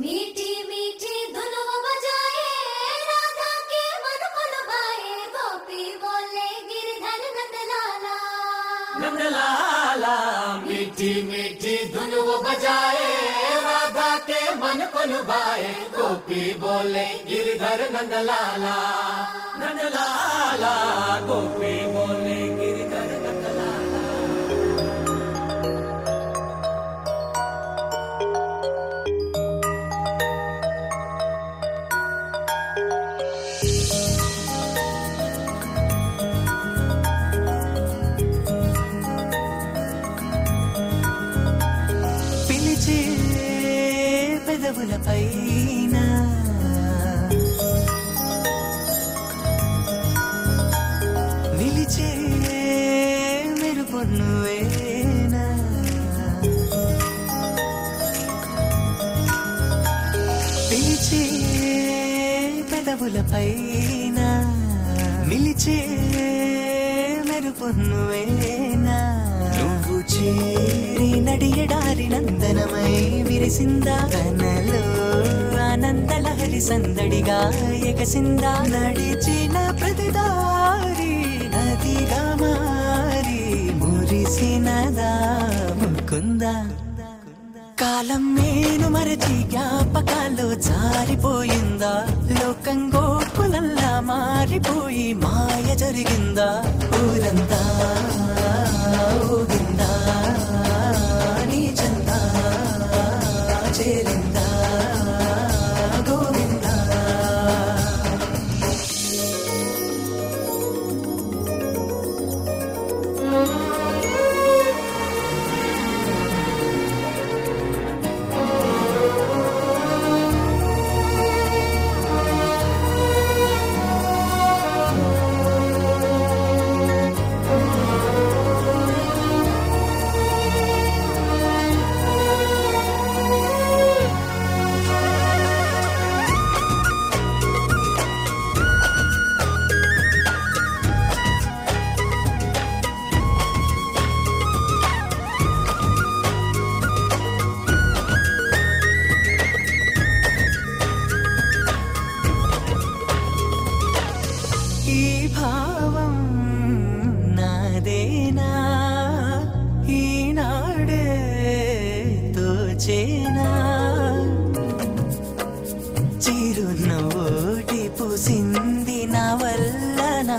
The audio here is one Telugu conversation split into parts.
मीठी मीठी धुन बजाए राधा के मन को लुभाए गोपी बोले गिरधर नंदलाला नंदलाला। मीठी मीठी धुन बजाए राधा के मन को लुभाए गोपी बोले गिरधर नंदलाला नंदलाला। गोपी बोले गिरधर नंदलाला। పిలిచే పెదవుల పైన నిలిచే మెరుపు నువ్వేనా పిలిచే పెదవుల పైన నిలిచే మెరుపు నువ్వేనా నువ్వు చేరి నడియడారి నందనమై విరిసిందా తనలో ఆనందలహరి సందడిగా ఎగసిందా నడిచిన ప్రతిదారి నదిగా మారి మురిసినదా ముకుందా కాలం నేను మరచి జ్ఞాపకాల్లో జారిపోయిందా లోకం గోకులల్లా మారిపోయి మాయ జరిగిందా ఊరంతా ఊగిందా నీ చందా చేరిందా గోవిందా ఈ భావం నాదేనా ఈనాడే తోచేనా చిరునవ్వోటి పూసింది నా వల్లన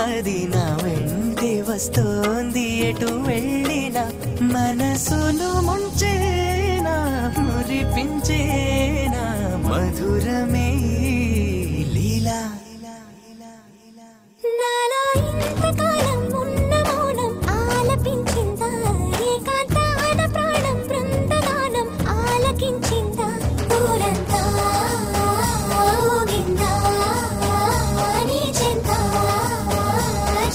అది నా వెంటే వస్తోంది ఎటు వెళ్ళినా మనసును ముంచేనా మురిపించేనా మధురమే లీలా నాలో ఇంతకాలం ఉన్న మౌనం ఆలపించిందా ఏకాంతాన ప్రాణం బృందగానం ఆలకించిందా ఊరంతా ఊగిందా నీ చెంత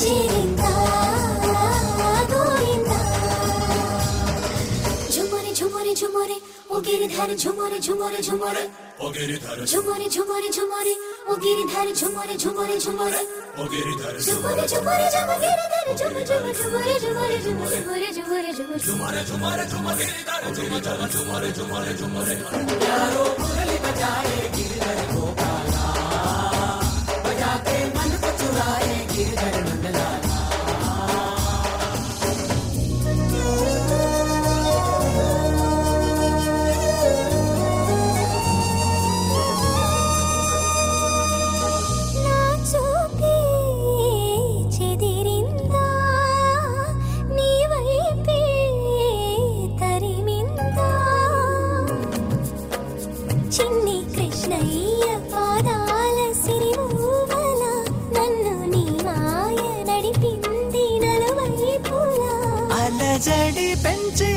చేరిందా గోవిందా ఝుమరే ఝుమరే ఝుమరే ఓ గిరిధర ఝుమరే ఝుమరే ఝుమరే ओ गिरिधर ఝుమరే ఝుమరే ఝుమరే ఓ గిరిధర ఝుమరే ఝుమరే ఝుమరే ओ गिरिधर झुमरे झुमरे झुम गिरधर झुम झुम झुमरे झुमरे झुम झुमरे झुमरे झुम झुमरे झुमरे झुम गिरिधर गिरिधर झुमरे झुमरे झुमरे यारो मुरली बजाए गिरिधर गोपाला बजा के मन को चुराए गिरिधर नंदलाला। నా చూపే చెదిరిందా నీ వైపే తరిమిందా చిన్ని కృష్ణయ్య పాదాల సిరిమూవల నన్ను నీ మాయ నడిపింది నలువైపులా అలజడి పెంచే